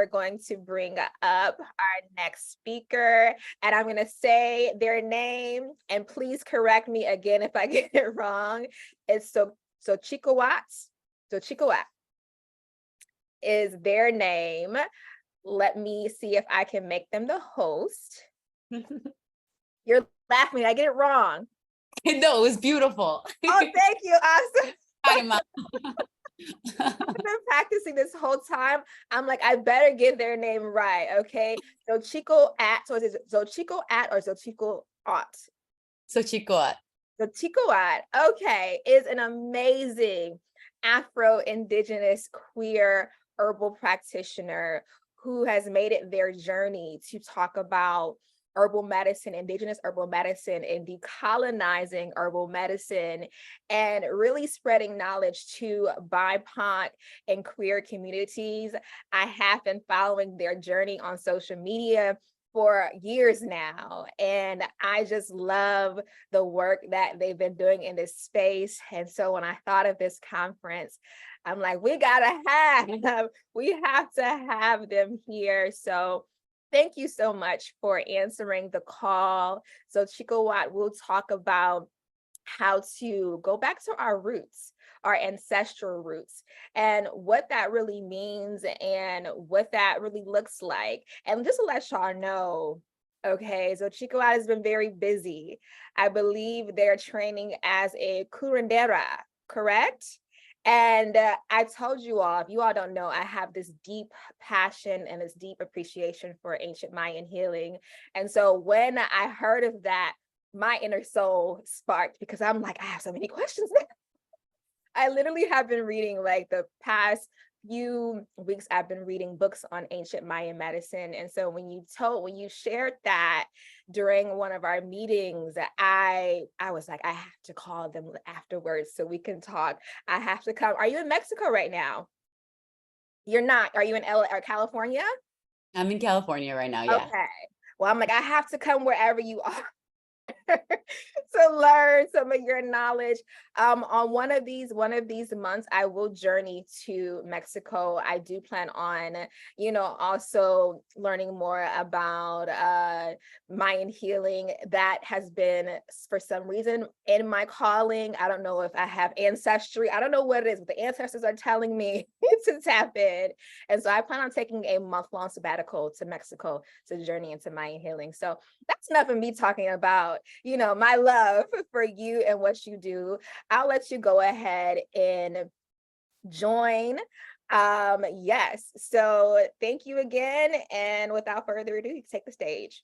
we're going to bring up our next speaker, and I'm going to say their name, and please correct me again if I get it wrong. It's Xochicoatl. Xochicoatl is their name. Let me see if I can make them the host. You're laughing. I get it wrong. No, it was beautiful. Oh, thank you. Awesome. I've been practicing this whole time. I'm like, I better get their name right. Okay. Xochicoatl. So is it Xochicoatl or Xochicoatl? Xochicoatl. Xochicoatl, okay, is an amazing Afro-Indigenous queer herbal practitioner who has made it their journey to talk about herbal medicine, indigenous herbal medicine, and decolonizing herbal medicine, and really spreading knowledge to BIPOC and queer communities. I have been following their journey on social media for years now, and I just love the work that they've been doing in this space. And so when I thought of this conference, I'm like, we have to have them here. So thank you so much for answering the call. So Xochicoatl will talk about how to go back to our roots, our ancestral roots, and what that really means and what that really looks like. And just to let y'all know, okay, so Xochicoatl has been very busy. I believe they're training as a curandera, correct? And I told you all, if you all don't know, I have this deep passion and this deep appreciation for ancient Mayan healing. And so when I heard of that, my inner soul sparked, because I'm like, I have so many questions now. I literally have been reading, like, the past few weeks, I've been reading books on ancient Mayan medicine. And so when you shared that during one of our meetings, I was like, I have to call them afterwards so we can talk. I have to come. Are you in Mexico right now? You're not. Are you in LA or California? I'm in California right now, yeah. Okay. Well, I'm like, I have to come wherever you are. To learn some of your knowledge. On one of these months, I will journey to Mexico. I do plan on, also learning more about Mayan healing. That has been, for some reason, in my calling. I don't know if I have ancestry. I don't know what it is, but the ancestors are telling me to tap in. And so I plan on taking a month-long sabbatical to Mexico to journey into Mayan healing. So that's enough of me talking about, my love for you and what you do. I'll let you go ahead and join. Yes. So thank you again. And without further ado, you take the stage.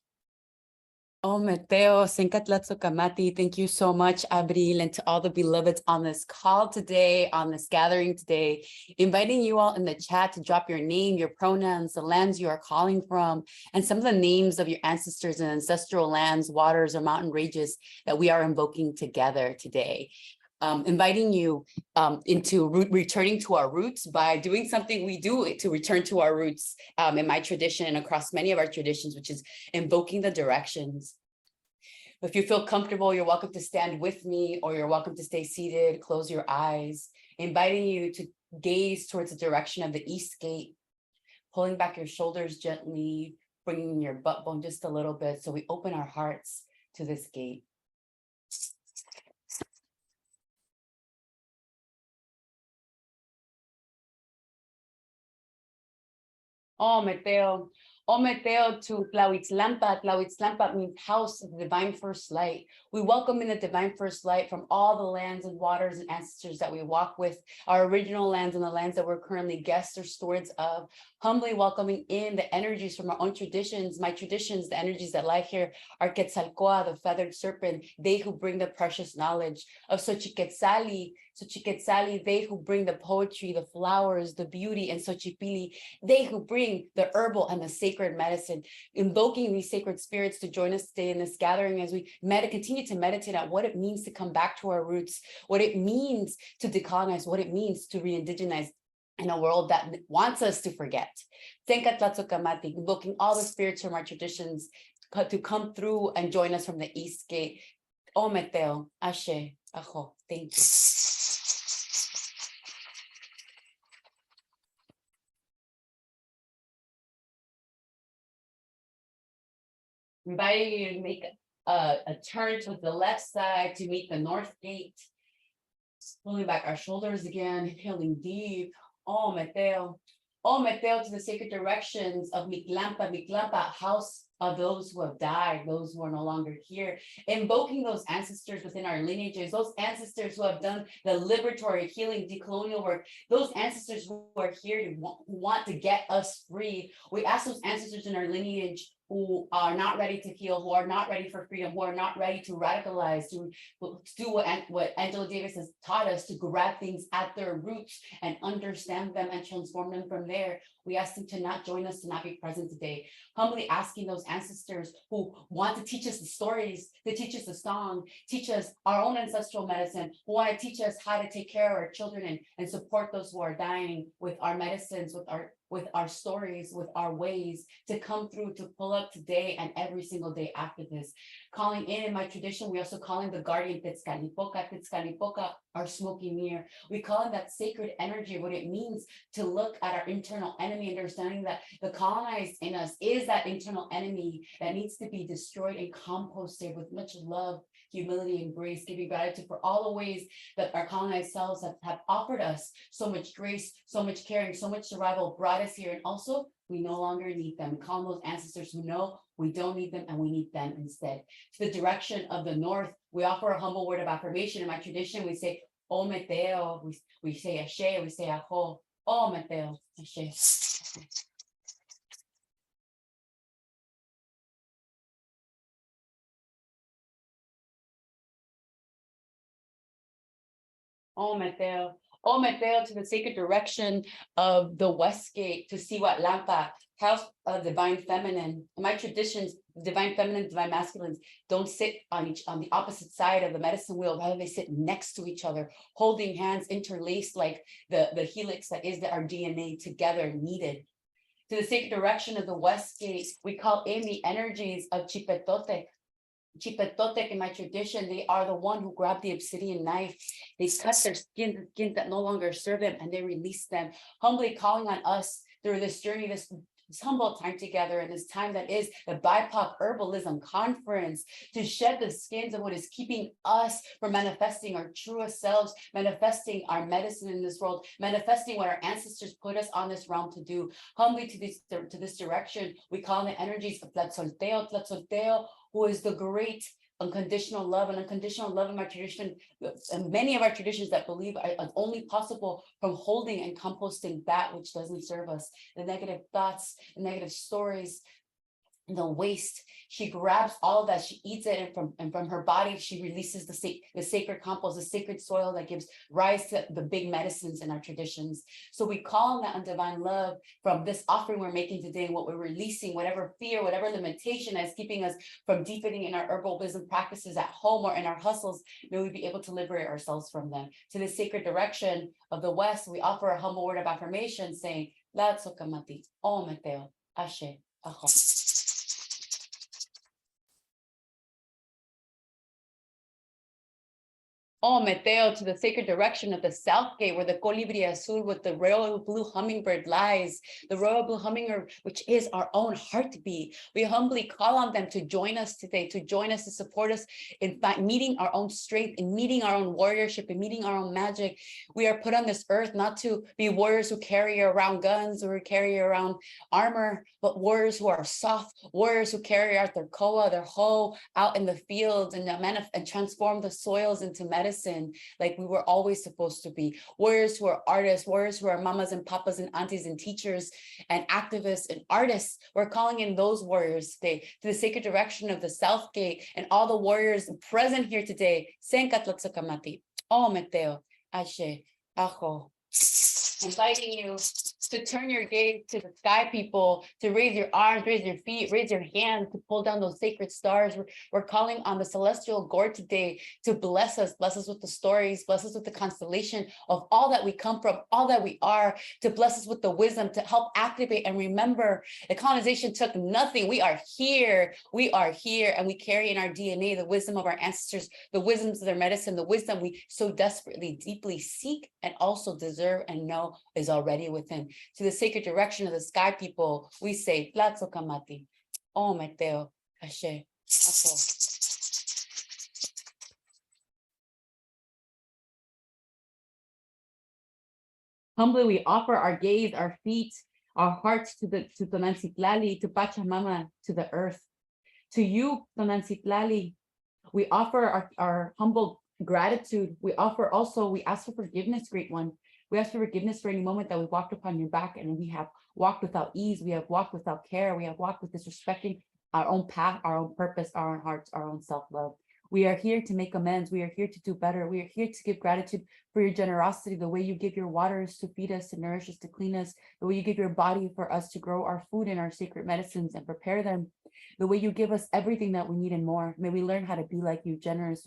Oh, Mateo, Xochicoatl. Thank you so much, Abril, and to all the beloveds on this call today, on this gathering today, inviting you all in the chat to drop your name, your pronouns, the lands you are calling from, and some of the names of your ancestors and ancestral lands, waters, or mountain ranges that we are invoking together today. Inviting you into returning to our roots by doing something we do to return to our roots in my tradition and across many of our traditions, which is invoking the directions. If you feel comfortable, you're welcome to stand with me, or you're welcome to stay seated, close your eyes, inviting you to gaze towards the direction of the east gate, pulling back your shoulders gently, bringing your butt bone just a little bit so we open our hearts to this gate. Oh, Mateo. Oh, Mateo, to Tlahuitzlampa. Tlahuitzlampa means house of the divine first light. We welcome in the divine first light from all the lands and waters and ancestors that we walk with, our original lands and the lands that we're currently guests or stewards of, humbly welcoming in the energies from our own traditions, my traditions, the energies that lie here are Quetzalcoatl, the feathered serpent, they who bring the precious knowledge of Xochiquetzali, they who bring the poetry, the flowers, the beauty, and Xochipilli, they who bring the herbal and the sacred medicine, invoking these sacred spirits to join us today in this gathering as we continue to meditate on what it means to come back to our roots, what it means to decolonize, what it means to re-indigenize in a world that wants us to forget. Invoking all the spirits from our traditions to come through and join us from the East Gate. Oh, Meteo, Ashe, Ajo, thank you. Inviting you to make a turn to the left side to meet the north gate. Pulling back our shoulders again, inhaling deep. Oh, Meteo. Oh, Meteo, to the sacred directions of Miklampa, Miklampa, house of those who have died, those who are no longer here. Invoking those ancestors within our lineages, those ancestors who have done the liberatory, healing, decolonial work, those ancestors who are here to who want to get us free. We ask those ancestors in our lineage who are not ready to heal, who are not ready for freedom, who are not ready to radicalize, to do what Angela Davis has taught us, to grab things at their roots and understand them and transform them from there. We ask them to not join us, to not be present today. Humbly asking those ancestors who want to teach us the stories, to teach us the song, teach us our own ancestral medicine, who want to teach us how to take care of our children and support those who are dying with our medicines, with our stories, with our ways to come through, to pull up today and every single day after this. Calling in my tradition, we also call in the guardian Tetzcalipoca, our smoky mirror. We call in that sacred energy, what it means to look at our internal enemy, understanding that the colonized in us is that internal enemy that needs to be destroyed and composted with much love, humility, and grace, giving gratitude for all the ways that our colonized selves have offered us so much grace, so much caring, so much survival, brought us here. And also, we no longer need them. We call those ancestors who know we don't need them and we need them instead. To the direction of the north, we offer a humble word of affirmation. In my tradition, we say, O Meteo, we say Ashe, we say Aho, O Meteo, Ashe. Oh Mateo, to the sacred direction of the West Gate, to see what Lampa, house of divine feminine. In my traditions, divine feminine, divine masculines don't sit on the opposite side of the medicine wheel, rather they sit next to each other, holding hands interlaced like the helix that is our DNA together needed. To the sacred direction of the West Gate, we call in the energies of Chipetotec. Chipetotec in my tradition, they are the one who grabbed the obsidian knife. They cut their skins that no longer serve them, and they release them, humbly calling on us through this journey, this humble time together, and this time that is the BIPOC Herbalism Conference, to shed the skins of what is keeping us from manifesting our truest selves, manifesting our medicine in this world, manifesting what our ancestors put us on this realm to do. Humbly to this direction, we call in the energies of Tlatzolteo, who is the great unconditional love. And unconditional love in my tradition, and many of our traditions that believe are only possible from holding and composting that which doesn't serve us, the negative thoughts, the negative stories, the waste. She grabs all of that, she eats it, and from her body she releases the sacred compost, the sacred soil that gives rise to the big medicines in our traditions. So we call on that on divine love from this offering we're making today, and what we're releasing, whatever fear, whatever limitation that's keeping us from deepening in our herbal wisdom practices at home or in our hustles, may we be able to liberate ourselves from them. To the sacred direction of the West, we offer a humble word of affirmation saying, La Xochicoatl, O Meteo, Ashe, Aho. Oh, Meteo, to the sacred direction of the South Gate, where the colibri azul with the royal blue hummingbird lies, the royal blue hummingbird, which is our own heartbeat. We humbly call on them to join us today, to join us, to support us in meeting our own strength, in meeting our own warriorship, in meeting our own magic. We are put on this earth not to be warriors who carry around guns or carry around armor, but warriors who are soft, warriors who carry out their koa, their hoe out in the fields and transform the soils into medicine like we were always supposed to be. Warriors who are artists, warriors who are mamas and papas and aunties and teachers and activists and artists. We're calling in those warriors today to the sacred direction of the South Gate and all the warriors present here today. Sencatl O Meteo, Ashe, Aho. Inviting you to turn your gaze to the sky, people, to raise your arms, raise your feet, raise your hands, to pull down those sacred stars. We're calling on the celestial Lord today to bless us with the stories, bless us with the constellation of all that we come from, all that we are, to bless us with the wisdom, to help activate and remember the colonization took nothing. We are here, and we carry in our DNA the wisdom of our ancestors, the wisdoms of their medicine, the wisdom we so desperately, deeply seek and also deserve and know is already within. To the sacred direction of the sky, people, we say, Tla Xochicoatl, O Meteo, Ashe. Apo. Humbly, we offer our gaze, our feet, our hearts to Tonantzitlalli, to Pachamama, to the earth. To you, Tonantzitlalli, we offer our humble gratitude. We ask for forgiveness, Great One. We ask for forgiveness for any moment that we walked upon your back and we have walked without ease. We have walked without care. We have walked with disrespecting our own path, our own purpose, our own hearts, our own self-love. We are here to make amends. We are here to do better. We are here to give gratitude for your generosity, the way you give your waters to feed us, to nourish us, to clean us, the way you give your body for us to grow our food and our sacred medicines and prepare them, the way you give us everything that we need and more. May we learn how to be like you, generous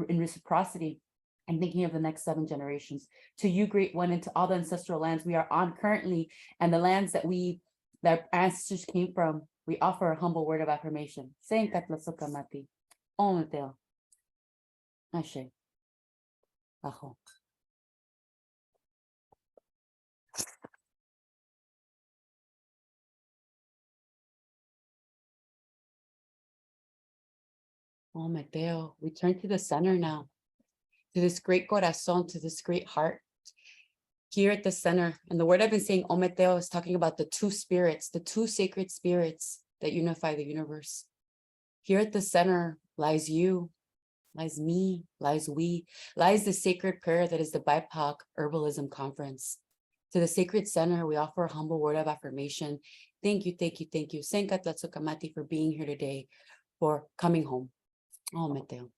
in reciprocity and thinking of the next 7 generations. To you, Great One, and to all the ancestral lands we are on currently and the lands that our ancestors came from, we offer a humble word of affirmation. Xochicoatl, Ometeo. Ashe. Ajo. Ometeo. We turn to the center now, to this great corazon, to this great heart. Here at the center, and the word I've been saying, Ometeo, is talking about the 2 spirits, the 2 sacred spirits that unify the universe. Here at the center lies you, lies me, lies we, lies the sacred prayer that is the BIPOC Herbalism Conference. To the sacred center, we offer a humble word of affirmation. Thank you, thank you, thank you. Xochicoatl for being here today, for coming home. Ometeo.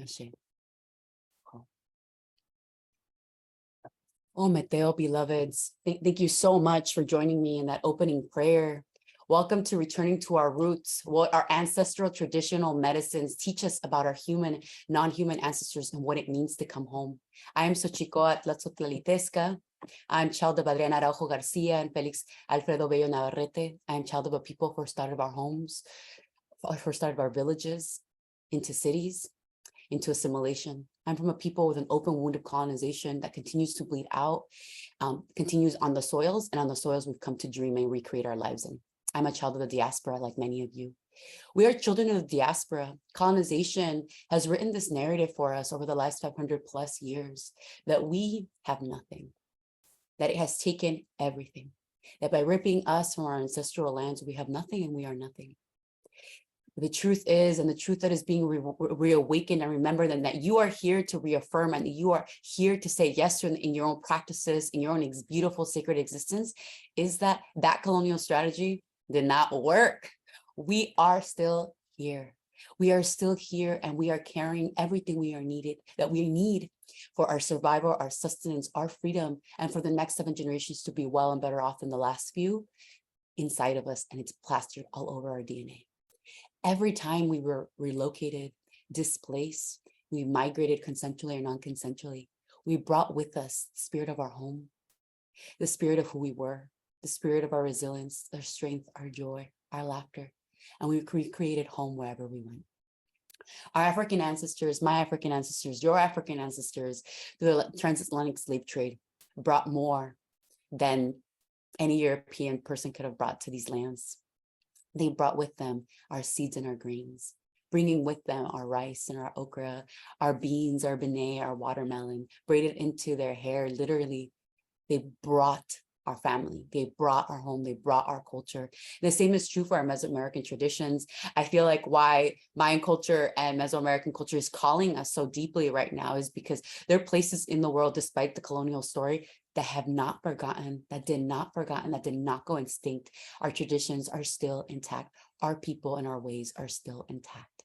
Ashe. Ometeo, beloveds. Thank you so much for joining me in that opening prayer. Welcome to returning to our roots, what our ancestral traditional medicines teach us about our human, non-human ancestors and what it means to come home. I am Xochicoatl. I'm child of Adriana Araujo Garcia and Felix Alfredo Bello Navarrete. I am child of a people first out of our homes, first out of our villages, into cities, into assimilation. I'm from a people with an open wound of colonization that continues to bleed out, continues on the soils, and on the soils we've come to dream and recreate our lives in. I'm a child of the diaspora, like many of you. We are children of the diaspora. Colonization has written this narrative for us over the last 500 plus years, that we have nothing, that it has taken everything, that by ripping us from our ancestral lands, we have nothing and we are nothing. The truth is, and the truth that is being reawakened and remembered, and that you are here to reaffirm, and you are here to say yes to in your own practices, in your own beautiful sacred existence, is that colonial strategy did not work. We are still here. We are still here, and we are carrying everything that we need for our survival, our sustenance, our freedom, and for the next 7 generations to be well and better off than the last few inside of us, and it's plastered all over our DNA. Every time we were relocated, displaced, we migrated consensually or non-consensually, we brought with us the spirit of our home, the spirit of who we were, the spirit of our resilience, our strength, our joy, our laughter, and we created home wherever we went. Our African ancestors, my African ancestors, your African ancestors, the transatlantic slave trade brought more than any European person could have brought to these lands. They brought with them our seeds and our grains, bringing with them our rice and our okra, our beans, our benet, our watermelon, braided into their hair. Literally, they brought our family, they brought our home, they brought our culture. The same is true for our Mesoamerican traditions. I feel like why Mayan culture and Mesoamerican culture is calling us so deeply right now is because there are places in the world, despite the colonial story, that have not forgotten, that did not go extinct. Our traditions are still intact. Our people and our ways are still intact.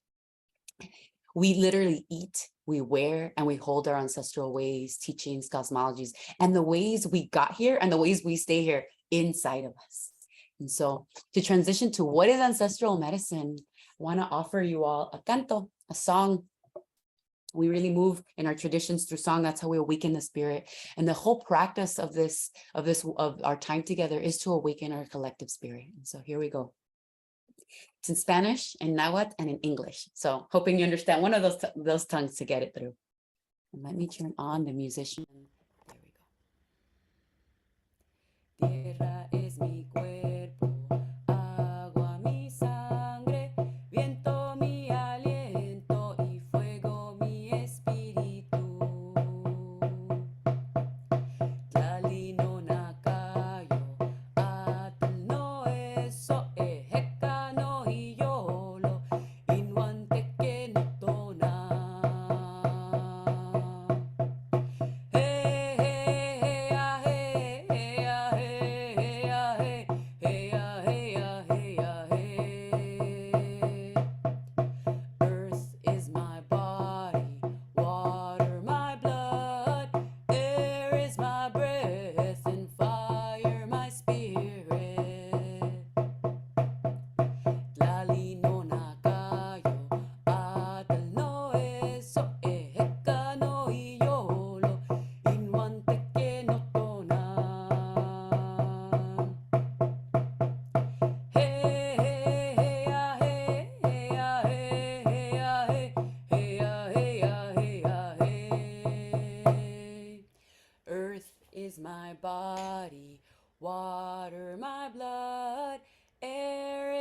We literally eat, we wear, and we hold our ancestral ways, teachings, cosmologies, and the ways we got here and the ways we stay here inside of us. And so to transition to what is ancestral medicine, I want to offer you all a canto, a song. We really move in our traditions through song. That's how we awaken the spirit. And the whole practice of our time together is to awaken our collective spirit. And so here we go. It's in Spanish, in Nahuatl, and in English. So hoping you understand one of those tongues to get it through. And let me turn on the musician. There we go. Tierra es mi cuerpo, agua mi sangre, viento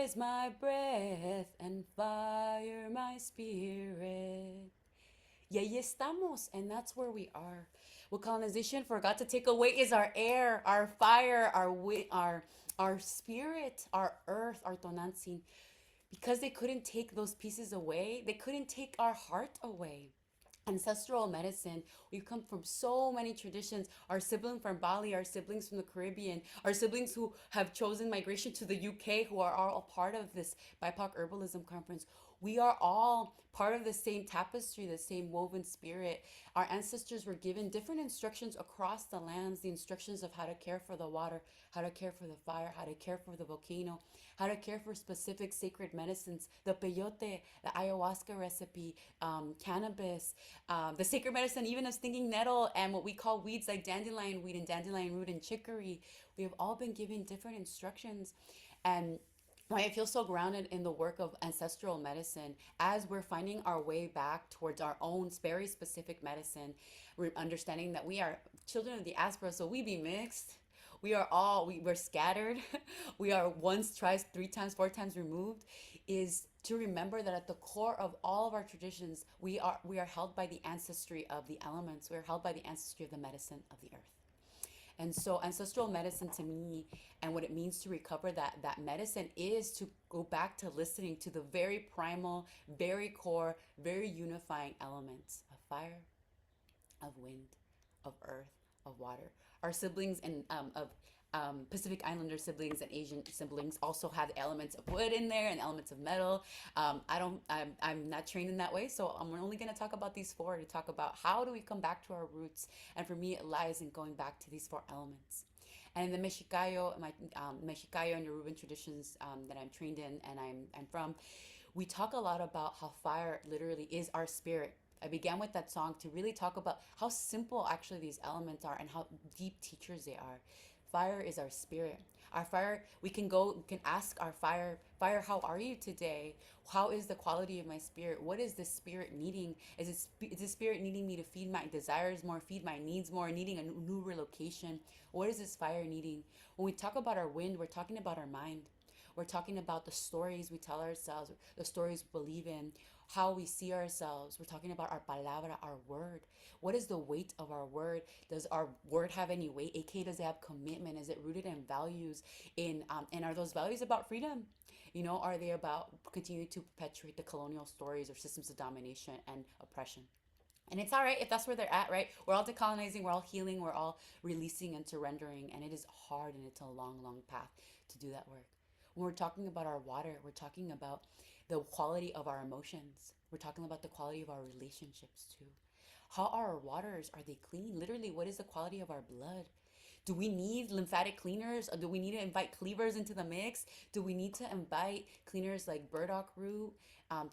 is my breath and fire my spirit. Y ahí estamos, and that's where we are. What colonization forgot to take away is our air, our fire, our spirit, our earth, our tonantzin. Because they couldn't take those pieces away, they couldn't take our heart away. Ancestral medicine, we've come from so many traditions. Our siblings from Bali, our siblings from the Caribbean, our siblings who have chosen migration to the UK, who are all part of this BIPOC herbalism conference. We are all part of the same tapestry, the same woven spirit. Our ancestors were given different instructions across the lands, the instructions of how to care for the water, how to care for the fire, how to care for the volcano, how to care for specific sacred medicines, the peyote, the ayahuasca recipe, cannabis, the sacred medicine, even of stinging nettle, and what we call weeds like dandelion weed and dandelion root and chicory. We have all been given different instructions. And why I feel so grounded in the work of ancestral medicine as we're finding our way back towards our own very specific medicine. We're understanding that we are children of the diaspora, so we be mixed. We're scattered. We are once, twice, three times, four times removed. Is to remember that at the core of all of our traditions, we are held by the ancestry of the elements. We are held by the ancestry of the medicine of the earth. And so ancestral medicine to me and what it means to recover that medicine is to go back to listening to the very primal, very core, very unifying elements of fire, of wind, of earth, of water. Our siblings and of Pacific Islander siblings and Asian siblings also have elements of wood in there and elements of metal. I don't. I'm not trained in that way, so I'm only going to talk about these four to talk about how do we come back to our roots. And for me, it lies in going back to these four elements. And in the Mexicayo, my Mexicayo and Yoruban traditions that I'm trained in and I'm from, we talk a lot about how fire literally is our spirit. I began with that song to really talk about how simple actually these elements are and how deep teachers they are. Fire is our spirit. Our fire, we can ask our fire, how are you today? How is the quality of my spirit? What is the spirit needing? Is the spirit needing me to feed my desires more, feed my needs more, needing a new relocation? What is this fire needing? When we talk about our wind, we're talking about our mind. We're talking about the stories we tell ourselves, the stories we believe in, how we see ourselves. We're talking about our palabra, our word. What is the weight of our word? Does our word have any weight? AK, does it have commitment? Is it rooted in values? And are those values about freedom? Are they about continuing to perpetuate the colonial stories or systems of domination and oppression? And it's all right if that's where they're at, right? We're all decolonizing, we're all healing, we're all releasing and surrendering. And it is hard and it's a long, long path to do that work. When we're talking about our water, we're talking about the quality of our emotions. We're talking about the quality of our relationships too. How are our waters? Are they clean? Literally, what is the quality of our blood? Do we need lymphatic cleaners? Or do we need to invite cleavers into the mix? Do we need to invite cleaners like burdock root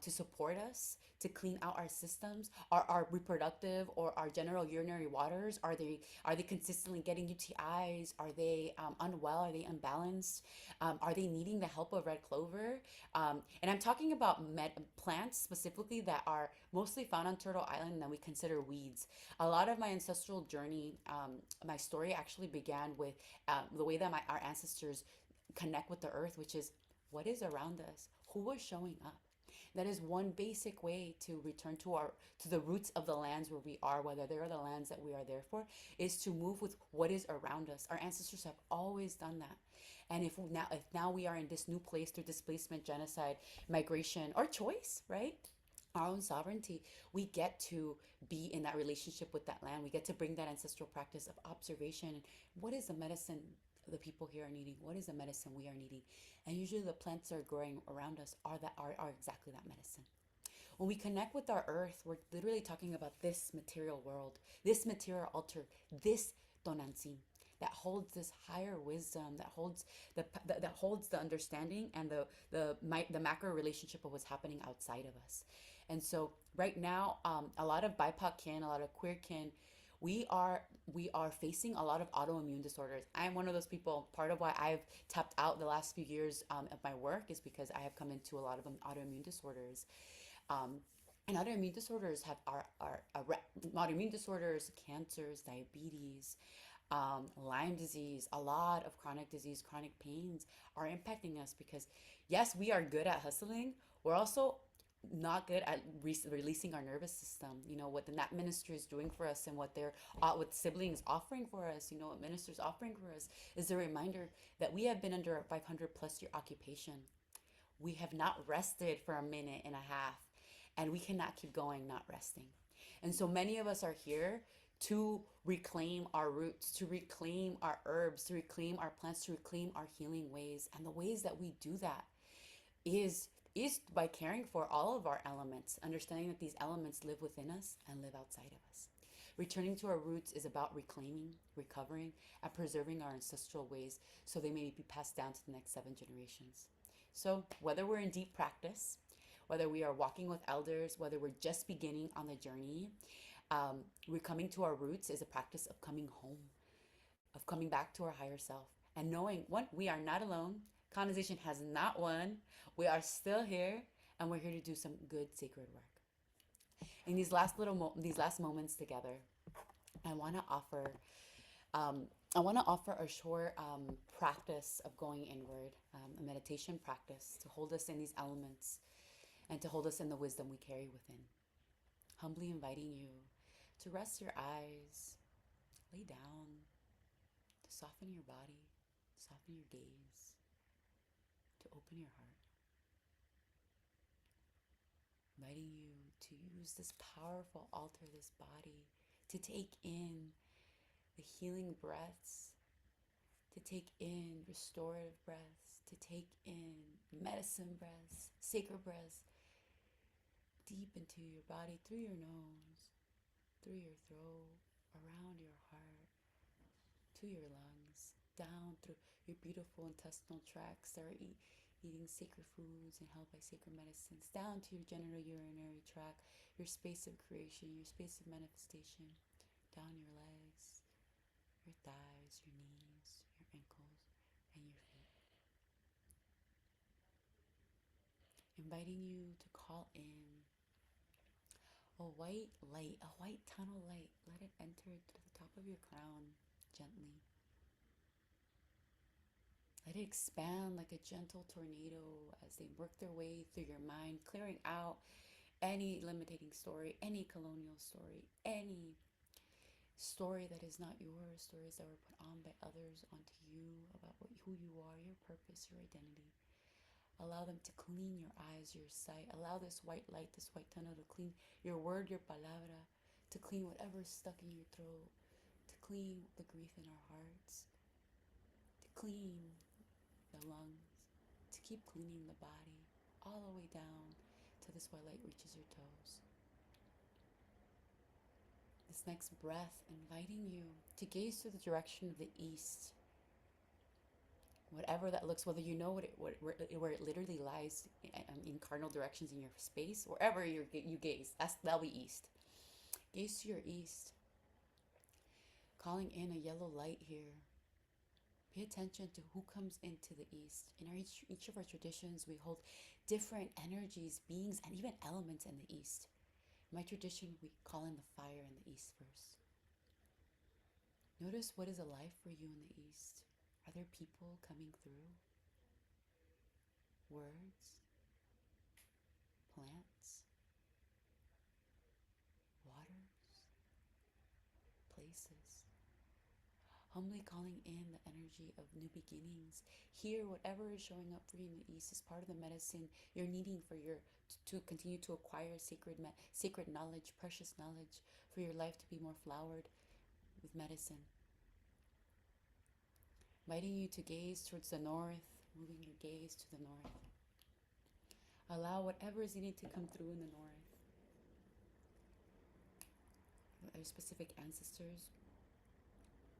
to support us, to clean out our systems? Are our reproductive or our general urinary waters, are they consistently getting UTIs? Are they unwell? Are they unbalanced? Are they needing the help of red clover? And I'm talking about plants specifically that are mostly found on Turtle Island that we consider weeds. A lot of my ancestral journey, my story actually began with the way that our ancestors connect with the earth, which is what is around us, who is showing up. That is one basic way to return to the roots of the lands where we are, whether they are the lands that we are there for, is to move with what is around us. Our ancestors have always done that. And if now we are in this new place through displacement, genocide, migration, or choice, right? Our own sovereignty, we get to be in that relationship with that land. We get to bring that ancestral practice of observation. What is the medicine the people here are needing? What is the medicine we are needing? And usually the plants that are growing around us are exactly that medicine. When we connect with our earth, we're literally talking about this material world, this material altar, this Tonantzin that holds this higher wisdom, that holds the understanding and the macro relationship of what's happening outside of us. And so right now, a lot of BIPOC kin, a lot of queer kin, we are facing a lot of autoimmune disorders. I'm one of those people. Part of why I've tapped out the last few years of my work is because I have come into a lot of autoimmune disorders. Um, and autoimmune disorders cancers, diabetes, Lyme disease, a lot of chronic disease, chronic pains are impacting us because, yes, we are good at hustling. We're also not good at releasing our nervous system. You know, what the NAP ministry is doing for us and what siblings offering for us, you know, what ministers offering for us is a reminder that we have been under a 500 plus year occupation. We have not rested for a minute and a half, and we cannot keep going not resting. And so many of us are here to reclaim our roots, to reclaim our herbs, to reclaim our plants, to reclaim our healing ways. And the ways that we do that is by caring for all of our elements, understanding that these elements live within us and live outside of us. Returning to our roots is about reclaiming, recovering, and preserving our ancestral ways so they may be passed down to the next 7 generations. So, whether we're in deep practice, whether we are walking with elders, whether we're just beginning on the journey, we're coming to our roots is a practice of coming home, of coming back to our higher self, and knowing one, we are not alone. Colonization has not won. We are still here, and we're here to do some good sacred work. In these last moments together, I want to offer a short practice of going inward, a meditation practice to hold us in these elements and to hold us in the wisdom we carry within. Humbly inviting you to rest your eyes, lay down, to soften your body, soften your gaze, to open your heart. Inviting you to use this powerful altar, this body, to take in the healing breaths, to take in restorative breaths, to take in medicine breaths, sacred breaths, deep into your body, through your nose, through your throat, around your heart, to your lungs, down through your beautiful intestinal tracts that are eating sacred foods and held by sacred medicines, down to your genital urinary tract, your space of creation, your space of manifestation, down your legs, your thighs, your knees, your ankles, and your feet. Inviting you to call in a white light, a white tunnel light. Let it enter to the top of your crown gently. Let it expand like a gentle tornado as they work their way through your mind, clearing out any limiting story, any colonial story, any story that is not yours, stories that were put on by others onto you about who you are, your purpose, your identity. Allow them to clean your eyes, your sight. Allow this white light, this white tunnel to clean your word, your palabra, to clean whatever is stuck in your throat, to clean the grief in our hearts, to clean the lungs, to keep cleaning the body, all the way down till this white light reaches your toes. This next breath, inviting you to gaze to the direction of the east, whatever that looks, whether you know where it literally lies in cardinal directions in your space, wherever you gaze, that'll be east. Gaze to your east, calling in a yellow light here. Pay attention to who comes into the east. In each of our traditions, we hold different energies, beings, and even elements in the east. In my tradition, we call in the fire in the east first. Notice what is alive for you in the east. Are there people coming through? Words? Plants? Waters? Places? Humbly calling in the energy of new beginnings. Here, whatever is showing up for you in the east is part of the medicine you're needing for to continue to acquire sacred knowledge, precious knowledge, for your life to be more flowered with medicine. Inviting you to gaze towards the north, moving your gaze to the north. Allow whatever is needing to come through in the north. Are there specific ancestors,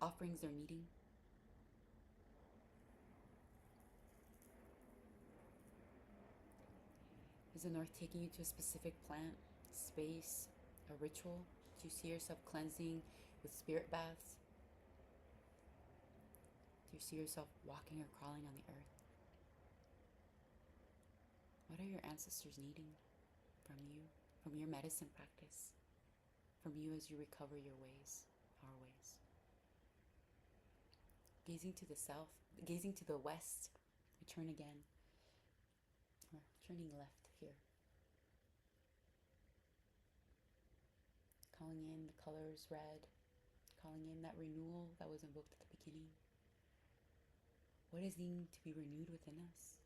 offerings they're needing? Is the north taking you to a specific plant, space, a ritual? Do you see yourself cleansing with spirit baths? Do you see yourself walking or crawling on the earth? What are your ancestors needing from you, from your medicine practice, from you as you recover your ways, our ways? gazing to the south, gazing to the west. We turn again. We're turning left here. Calling in the colors red, calling in that renewal that was invoked at the beginning. What is needing to be renewed within us?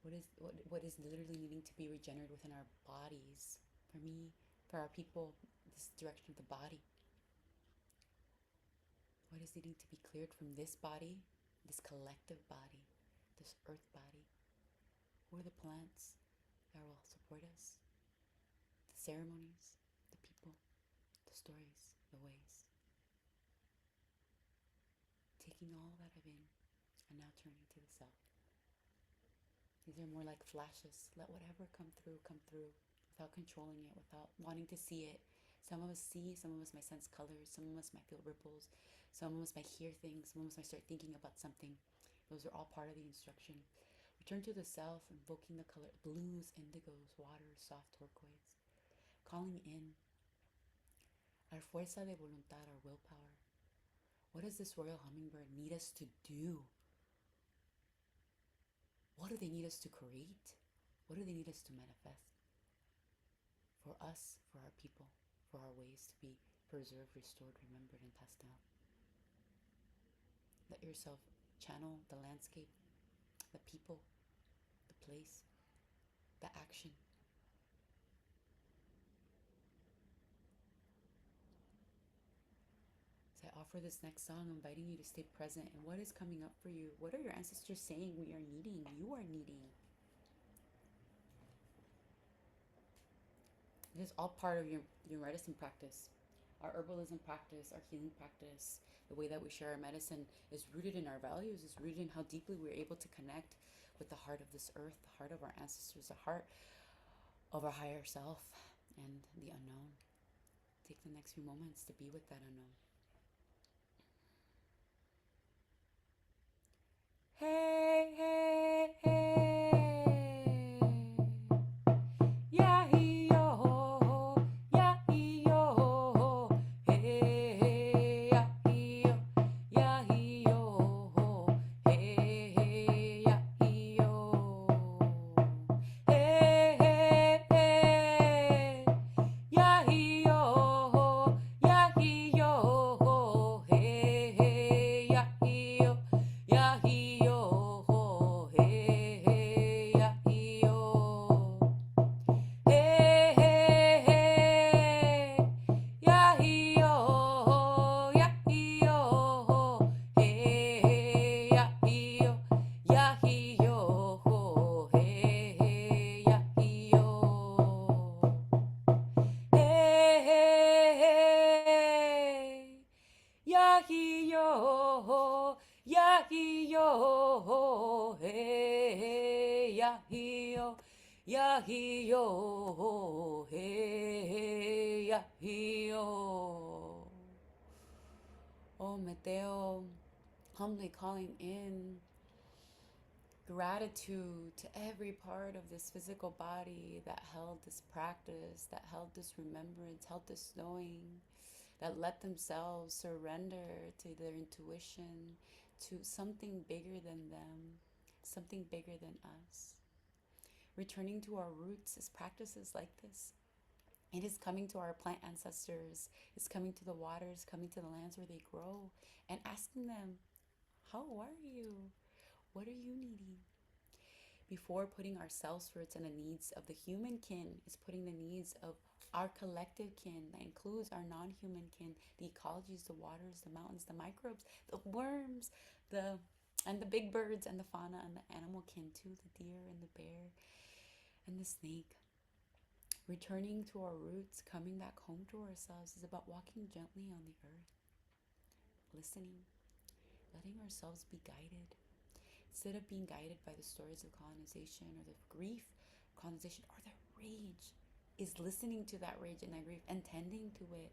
What is literally needing to be regenerated within our bodies? For me, for our people, this direction of the body. What is needing to be cleared from this body, this collective body, this earth body? Who are the plants that will support us? The ceremonies, the people, the stories, the ways. Taking all that I've been and now turning to the self. These are more like flashes. Let whatever come through without controlling it, without wanting to see it. Some of us see, some of us might sense colors, some of us might feel ripples, some of us might hear things, some of us might start thinking about something. Those are all part of the instruction. Return to the self, invoking the color blues, indigos, waters, soft turquoise. Calling in our fuerza de voluntad, our willpower. What does this royal hummingbird need us to do? What do they need us to create? What do they need us to manifest? For us, for our people, for our ways to be preserved, restored, remembered, and passed down. Let yourself channel the landscape, the people, the place, the action. So I offer this next song, inviting you to stay present in what is coming up for you. What are your ancestors saying we are needing, you are needing? It is all part of your medicine practice. Our herbalism practice, our healing practice, the way that we share our medicine is rooted in our values, is rooted in how deeply we're able to connect with the heart of this earth, the heart of our ancestors, the heart of our higher self, and the unknown. Take the next few moments to be with that unknown. Hey, hey, hey. Yeah, yo, yeah, yo, hey, yeah, yo, yeah, yo, hey, yeah, yo, hey, hey, hey, yeah, yo, yeah, yo, hey, yeah, yo, yeah, yo, hey, yeah, yo. Hey, hey, hey, yeah, yo, yeah, yo, hey, yeah, yo, yeah, yo, hey, yeah, yo. Hey, hey, hey, Yahio, Yahio, hey, Yahio, Yahio, hey, Yahio. Oh, Mateo, humbly calling in gratitude to every part of this physical body that held this practice, that held this remembrance, held this knowing, that let themselves surrender to their intuition, to something bigger than them, something bigger than us. Returning to our roots is practices like this. It is coming to our plant ancestors, it's coming to the waters, coming to the lands where they grow, and asking them, how are you? What are you needing? Before putting ourselves first and the needs of the human kin is putting the needs of our collective kin that includes our non-human kin, the ecologies, the waters, the mountains, the microbes, the worms, and the big birds and the fauna and the animal kin too, the deer and the bear and the snake. Returning to our roots, coming back home to ourselves is about walking gently on the earth, listening, letting ourselves be guided. Instead of being guided by the stories of colonization or the grief of colonization or the rage, is listening to that rage and that grief and tending to it,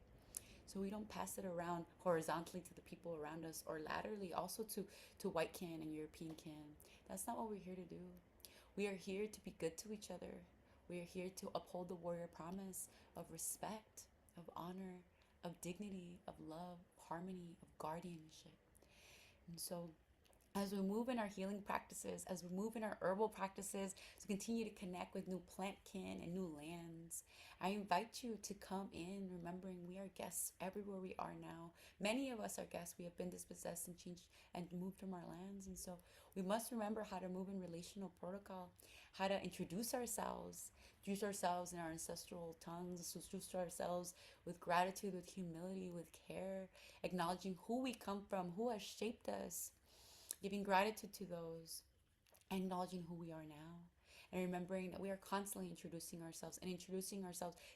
so we don't pass it around horizontally to the people around us or laterally also to white kin and European kin. That's not what we're here to do. We are here to be good to each other. We are here to uphold the warrior promise of respect, of honor, of dignity, of love, harmony, of guardianship. And so as we move in our healing practices, as we move in our herbal practices to continue to connect with new plant kin and new lands, I invite you to come in, remembering we are guests everywhere we are now. Many of us are guests. We have been dispossessed and changed and moved from our lands. And so we must remember how to move in relational protocol, how to introduce ourselves in our ancestral tongues, introduce ourselves with gratitude, with humility, with care, acknowledging who we come from, who has shaped us, giving gratitude to those, acknowledging who we are now, and remembering that we are constantly introducing ourselves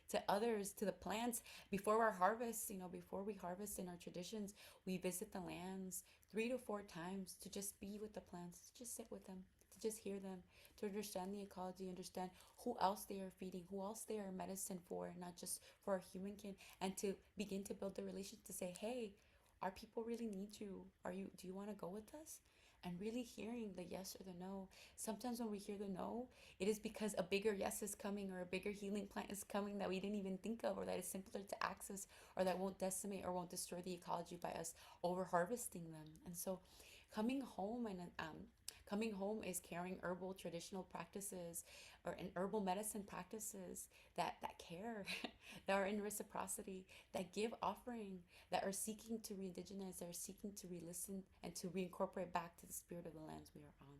to others, to the plants. Before our harvest, before we harvest in our traditions, we visit the lands 3 to 4 times to just be with the plants, to just sit with them, to just hear them, to understand the ecology, understand who else they are feeding, who else they are medicine for, not just for our human kin, and to begin to build the relationship to say, hey, our people really need you. Do you want to go with us? And really hearing the yes or the no. Sometimes when we hear the no, it is because a bigger yes is coming, or a bigger healing plant is coming that we didn't even think of, or that is simpler to access, or that won't decimate or won't destroy the ecology by us over harvesting them. And so coming home and coming home is carrying herbal traditional practices or in herbal medicine practices that care, that are in reciprocity, that give offering, that are seeking to re-indigenize, that are seeking to re-listen and to reincorporate back to the spirit of the lands we are on.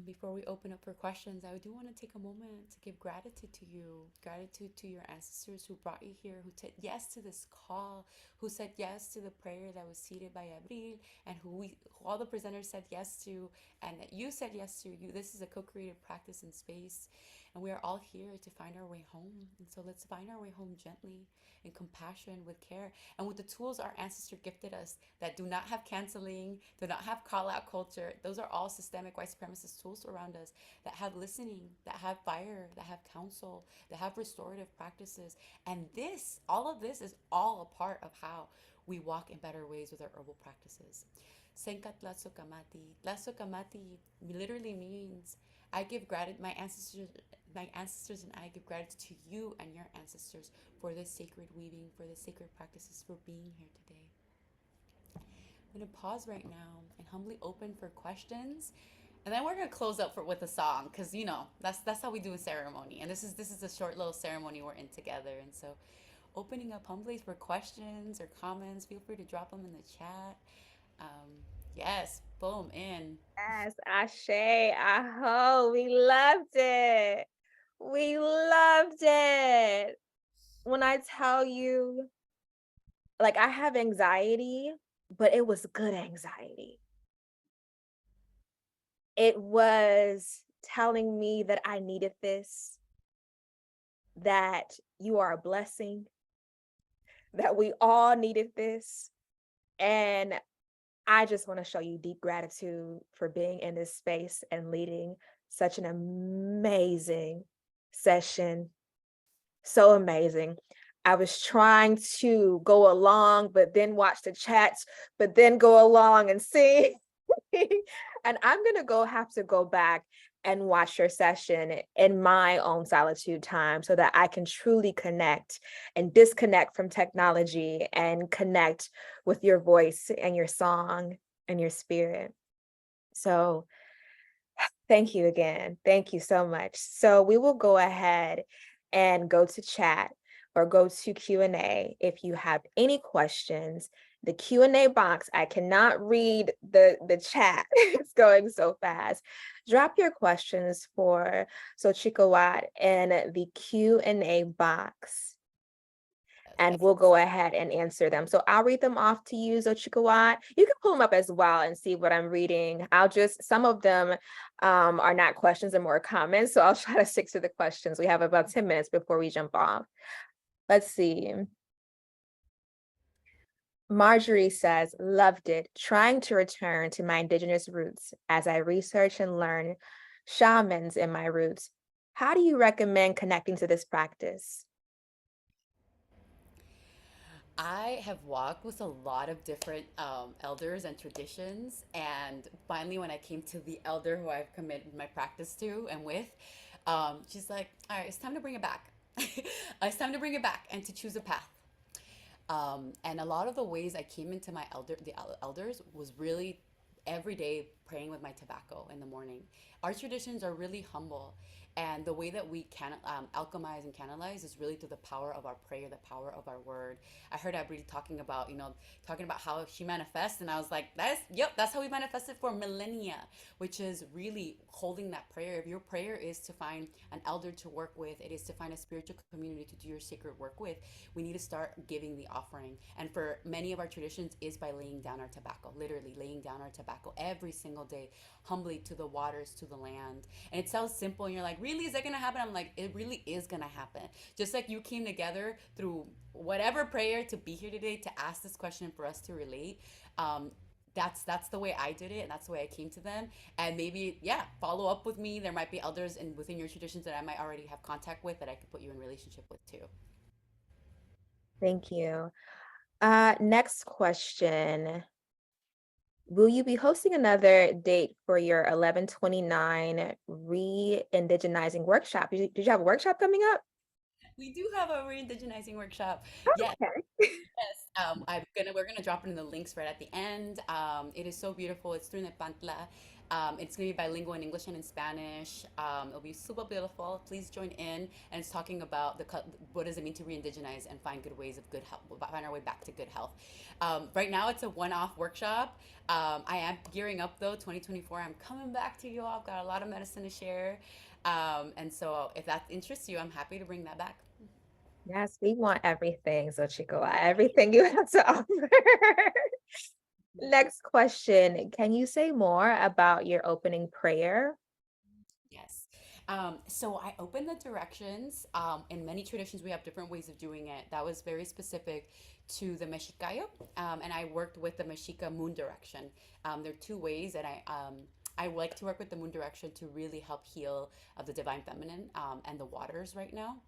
Before we open up for questions, I do want to take a moment to give gratitude to you, gratitude to your ancestors who brought you here, who said yes to this call, who said yes to the prayer that was seated by Abril, and who all the presenters said yes to, and that you said yes to. This is a co-created practice in space, and we are all here to find our way home. And so let's find our way home gently, in compassion, with care, and with the tools our ancestors gifted us that do not have canceling, do not have call out culture. Those are all systemic white supremacist tools around us that have listening, that have fire, that have counsel, that have restorative practices. And all of this is all a part of how we walk in better ways with our herbal practices. Senka Tlatsokamati. Tlatsokamati literally means I give gratitude. My ancestors and I give gratitude to you and your ancestors for this sacred weaving, for the sacred practices, for being here today. I'm gonna pause right now and humbly open for questions, and then we're gonna close up with a song, because that's how we do a ceremony, and this is a short little ceremony we're in together, and so opening up humbly for questions or comments. Feel free to drop them in the chat. Um, yes, boom, in. Yes, Ashe, Aho, we loved it. We loved it. When I tell you, like, I have anxiety, but it was good anxiety. It was telling me that I needed this, that you are a blessing, that we all needed this. And I just want to show you deep gratitude for being in this space and leading such an amazing session. So amazing. I was trying to go along, but then watch the chats, but then go along and see. And I'm gonna have to go back and watch your session in my own solitude time so that I can truly connect and disconnect from technology and connect with your voice and your song and your spirit. So thank you again. Thank you so much. So we will go ahead and go to chat or go to Q&A if you have any questions. The Q&A box, I cannot read the chat. It's going so fast. Drop your questions for Xochicoatl in the Q&A box, and we'll go ahead and answer them. So I'll read them off to you, Xochicoatl. You can pull them up as well and see what I'm reading. Some of them are not questions and more comments, so I'll try to stick to the questions. We have about 10 minutes before we jump off. Let's see. Marjorie says, loved it, trying to return to my indigenous roots as I research and learn shamans in my roots. How do you recommend connecting to this practice? I have walked with a lot of different elders and traditions, and finally, when I came to the elder who I've committed my practice to and with, she's like, "All right, it's time to bring it back. It's time to bring it back and to choose a path." And a lot of the ways I came into the elders was really every day praying with my tobacco in the morning. Our traditions are really humble, and the way that we can alchemize and canalize is really through the power of our prayer, the power of our word. I heard Abri talking about, talking about how she manifests, and I was like, that's how we manifested for millennia, which is really holding that prayer. If your prayer is to find an elder to work with, it is to find a spiritual community to do your sacred work with, we need to start giving the offering. And for many of our traditions is by laying down our tobacco, literally laying down our tobacco every single day, humbly to the waters, to the land. And it sounds simple, and you're like, really, is that gonna happen? I'm like, it really is gonna happen. Just like you came together through whatever prayer to be here today to ask this question for us to relate. Um, that's the way I did it, and that's the way I came to them. And maybe, yeah, follow up with me. There might be elders and within your traditions that I might already have contact with that I could put you in relationship with too. Thank you. Next question. Will you be hosting another date for your 1129 re-indigenizing workshop? Did you have a workshop coming up? We do have a re-indigenizing workshop. Yes. Okay. Yes, we're gonna drop it in the links right at the end. It is so beautiful. It's through Nepantla. It's gonna be bilingual in English and in Spanish. It'll be super beautiful. Please join in. And it's talking about what does it mean to re-indigenize and find good ways of good health, find our way back to good health. Right now, it's a one-off workshop. I am gearing up though. 2024. I'm coming back to you all. I've got a lot of medicine to share. And so, if that interests you, I'm happy to bring that back. Yes, we want everything, Xochitl, everything you have to offer. Next question. Can you say more about your opening prayer? Yes. So I opened the directions. In many traditions, we have different ways of doing it. That was very specific to the Mexicayo, and I worked with the Mexica moon direction. There are two ways, and I like to work with the moon direction to really help heal of the divine feminine and the waters right now.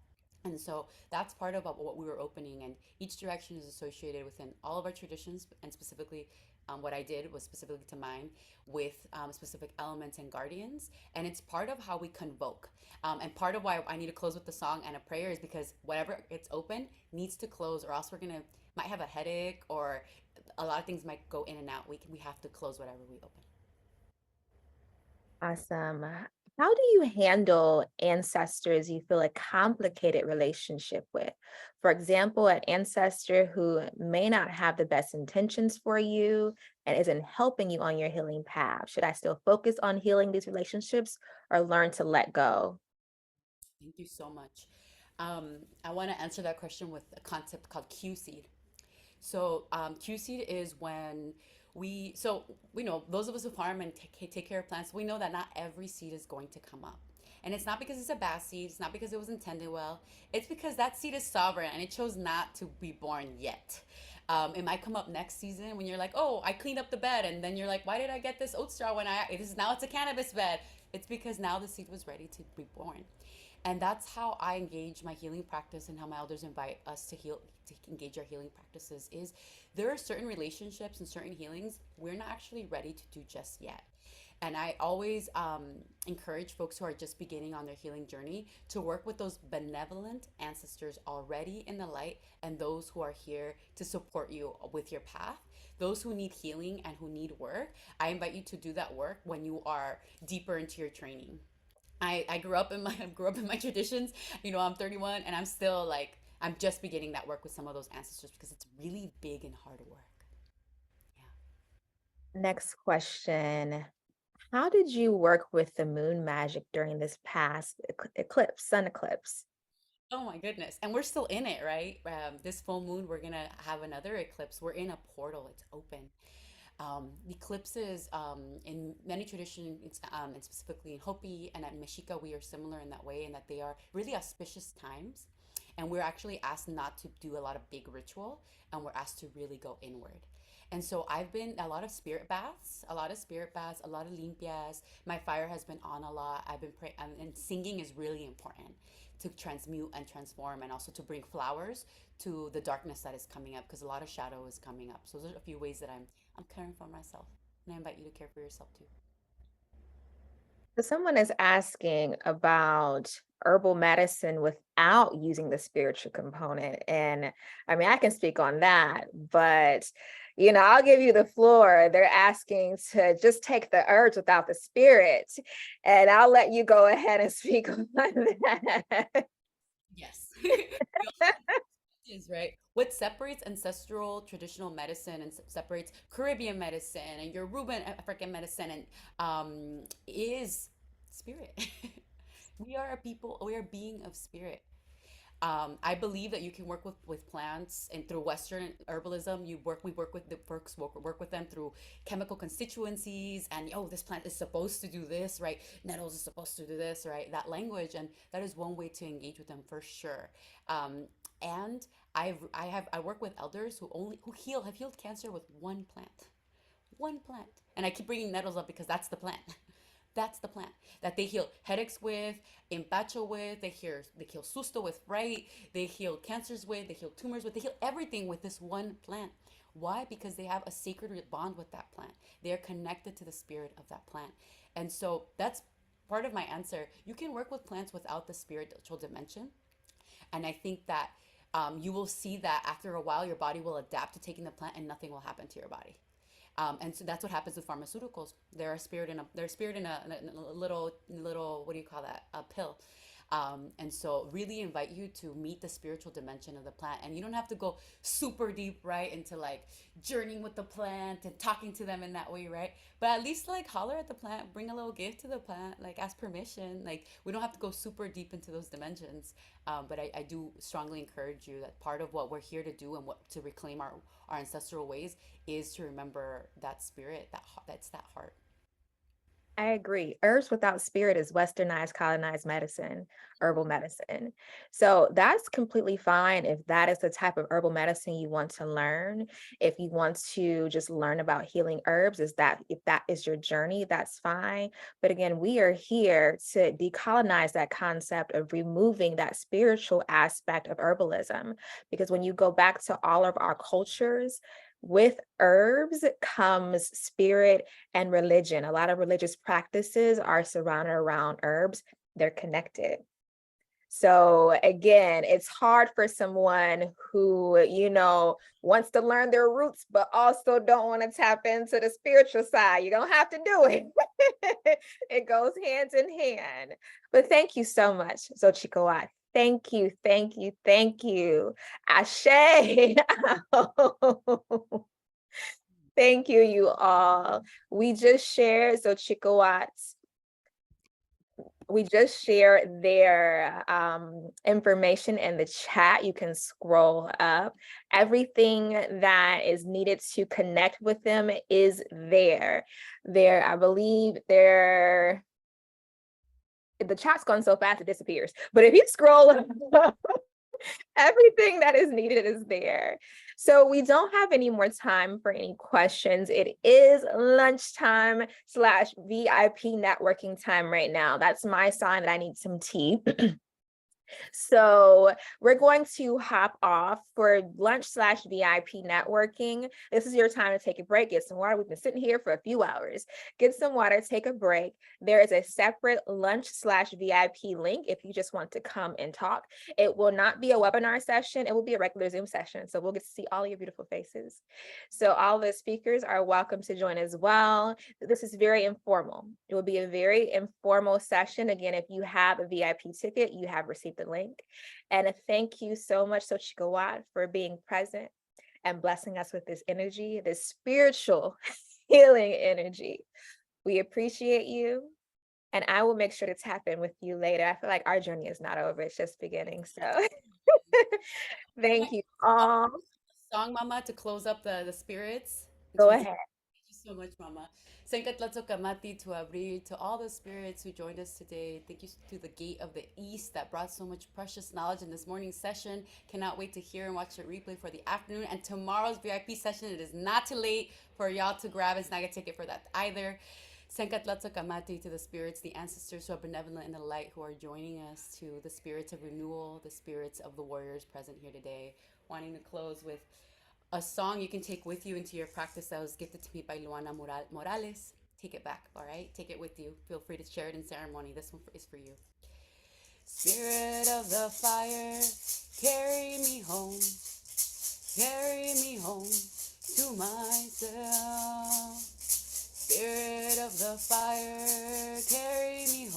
And so that's part of what we were opening, and each direction is associated within all of our traditions, and specifically, what I did was specifically to mine with specific elements and guardians, and it's part of how we convoke. And part of why I need to close with the song and a prayer is because whatever it's open needs to close, or else we're gonna might have a headache, or a lot of things might go in and out. We have to close whatever we open. Awesome. How do you handle ancestors you feel a complicated relationship with? For example, an ancestor who may not have the best intentions for you and isn't helping you on your healing path. Should I still focus on healing these relationships or learn to let go? Thank you so much. I want to answer that question with a concept called Q seed. So Q seed is when we know those of us who farm and take care of plants, we know that not every seed is going to come up. And it's not because it's a bad seed, it's not because it was intended well, it's because that seed is sovereign and it chose not to be born yet. It might come up next season when you're like, oh, I cleaned up the bed, and then you're like, why did I get this oat straw when it's a cannabis bed? It's because now the seed was ready to be born. And that's how I engage my healing practice, and how my elders invite us to heal, to engage our healing practices is there are certain relationships and certain healings we're not actually ready to do just yet. And I always encourage folks who are just beginning on their healing journey to work with those benevolent ancestors already in the light, and those who are here to support you with your path. Those who need healing and who need work, I invite you to do that work when you are deeper into your training. I grew up in my grew up in my traditions. I'm 31, and I'm still like I'm just beginning that work with some of those ancestors because it's really big and hard work. Yeah. Next question. How did you work with the moon magic during this past eclipse, sun eclipse? Oh my goodness. And we're still in it, right? This full moon, we're gonna have another eclipse. We're in a portal. It's open. Eclipses in many traditions, and specifically in Hopi and at Mexica, we are similar in that way, in that they are really auspicious times. And we're actually asked not to do a lot of big ritual, and we're asked to really go inward. And so I've been a lot of spirit baths, a lot of spirit baths, a lot of limpias. My fire has been on a lot. I've been praying, and singing is really important to transmute and transform, and also to bring flowers to the darkness that is coming up, because a lot of shadow is coming up. So those are a few ways that I'm caring for myself, and I invite you to care for yourself too. So someone is asking about herbal medicine without using the spiritual component. And I mean, I can speak on that, but I'll give you the floor. They're asking to just take the herbs without the spirit. And I'll let you go ahead and speak on that. Yes. Is right. What separates ancestral traditional medicine and separates Caribbean medicine and Yoruban African medicine and is spirit. We are a people, we are being of spirit. I believe that you can work with plants and through Western herbalism, we work with the work with them through chemical constituencies and oh, this plant is supposed to do this, right? Nettles is supposed to do this, right? That language, and that is one way to engage with them for sure. And I work with elders who have healed cancer with one plant, and I keep bringing nettles up because that's the plant. That's the plant that they heal headaches with, empacho with, they heal susto with, right? They heal cancers with, they heal tumors with, they heal everything with this one plant. Why? Because they have a sacred bond with that plant. They are connected to the spirit of that plant. And so that's part of my answer. You can work with plants without the spiritual dimension. And I think that you will see that after a while, your body will adapt to taking the plant and nothing will happen to your body. And so that's what happens with pharmaceuticals. They're a spirit in a little, what do you call that? A pill. And so really invite you to meet the spiritual dimension of the plant. And you don't have to go super deep, right? Into like journeying with the plant and talking to them in that way, right? But at least like holler at the plant, bring a little gift to the plant, like ask permission. Like we don't have to go super deep into those dimensions. But I do strongly encourage you that part of what we're here to do and what to reclaim our ancestral ways is to remember that spirit, that's that heart. I agree. Herbs without spirit is westernized, colonized medicine, herbal medicine. So that's completely fine if that is the type of herbal medicine you want to learn. If you want to just learn about healing herbs, if that is your journey, that's fine. But again, we are here to decolonize that concept of removing that spiritual aspect of herbalism. Because when you go back to all of our cultures, with herbs comes spirit and religion. A lot of religious practices are surrounded around herbs. They're connected. So again, it's hard for someone who, wants to learn their roots, but also don't want to tap into the spiritual side. You don't have to do it. It goes hand in hand. But thank you so much, Xochicoatl. Thank you, thank you, thank you. Ashe. Thank you, you all. We just shared, so Chikawats, we just shared their information in the chat. You can scroll up. Everything that is needed to connect with them is there. I believe the chat's gone so fast it disappears. But if you scroll up, everything that is needed is there. So we don't have any more time for any questions. It is lunchtime / VIP networking time right now. That's my sign that I need some tea. So we're going to hop off for lunch / VIP networking. This is your time to take a break, get some water. We've been sitting here for a few hours. Get some water, take a break. There is a separate lunch / VIP link if you just want to come and talk. It will not be a webinar session. It will be a regular Zoom session. So we'll get to see all your beautiful faces. So all the speakers are welcome to join as well. This is very informal. It will be a very informal session. Again, if you have a VIP ticket, you have received the link. And thank you so much, Xochicoatl, for being present and blessing us with this energy, this spiritual healing energy. We appreciate you. And I will make sure to tap in with you later. I feel like our journey is not over, it's just beginning. So thank you all. Song, Mama, to close up the spirits. Go ahead. Thank you so much, Mama. Senkatlatsokamati to Abri, to all the spirits who joined us today. Thank you to the Gate of the East that brought so much precious knowledge in this morning's session. Cannot wait to hear and watch the replay for the afternoon and tomorrow's VIP session. It is not too late for y'all to grab and snag a ticket for that either. Senkatlatsokamati to the spirits, the ancestors who are benevolent in the light, who are joining us, to the spirits of renewal, the spirits of the warriors present here today. Wanting to close with a song you can take with you into your practice that was gifted to me by Luana Morales. take it back, all right? Take it with you. Feel free to share it in ceremony. This one is for you. Spirit of the fire, carry me home to myself. Spirit of the fire, carry me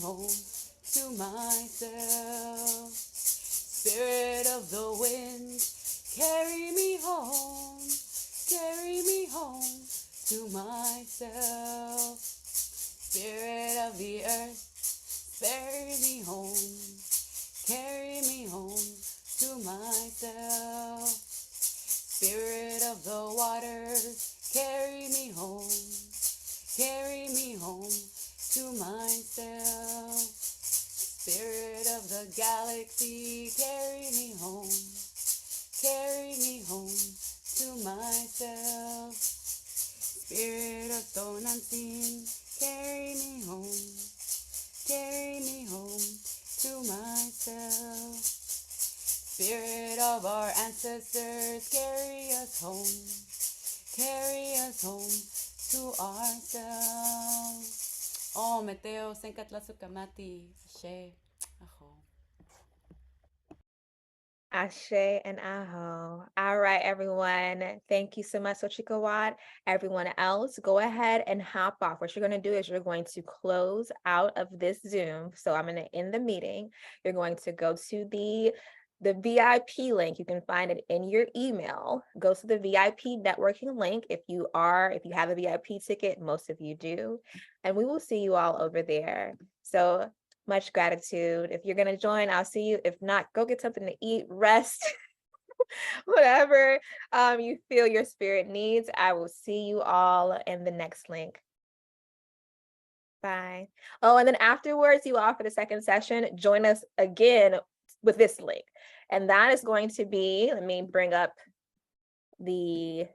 home to myself. Spirit of the wind, carry me home to myself. Spirit of the earth, carry me home to myself. Spirit of the waters, carry me home to myself. Spirit of the galaxy, carry me home to myself. Spirit of Tonantzin, carry me home to myself. Spirit of our ancestors, carry us home to ourselves. Oh, Meteo, Sencatl Tzotzomati, Ashe, Aho. Ashe and Aho. All right, everyone. Thank you so much, Xochicoatl. Everyone else, go ahead and hop off. What you're going to do is you're going to close out of this Zoom. So I'm going to end the meeting. You're going to go to the VIP link. You can find it in your email. Go to the VIP networking link if you have a VIP ticket. Most of you do. And we will see you all over there. So much gratitude. If you're going to join, I'll see you. If not, go get something to eat, rest, whatever you feel your spirit needs. I will see you all in the next link. Bye. Oh, and then afterwards, you all for the second session, join us again with this link. And that is going to be, let me bring up the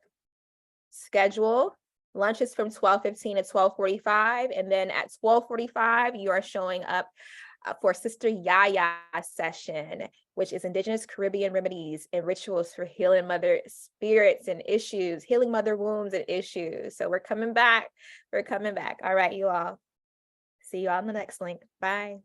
schedule. Lunch is from 12:15 to 12:45. And then at 12:45, you are showing up for Sister Yaya session, which is Indigenous Caribbean remedies and rituals for healing mother spirits and issues, healing mother wounds and issues. So we're coming back. All right, you all. See you on the next link. Bye.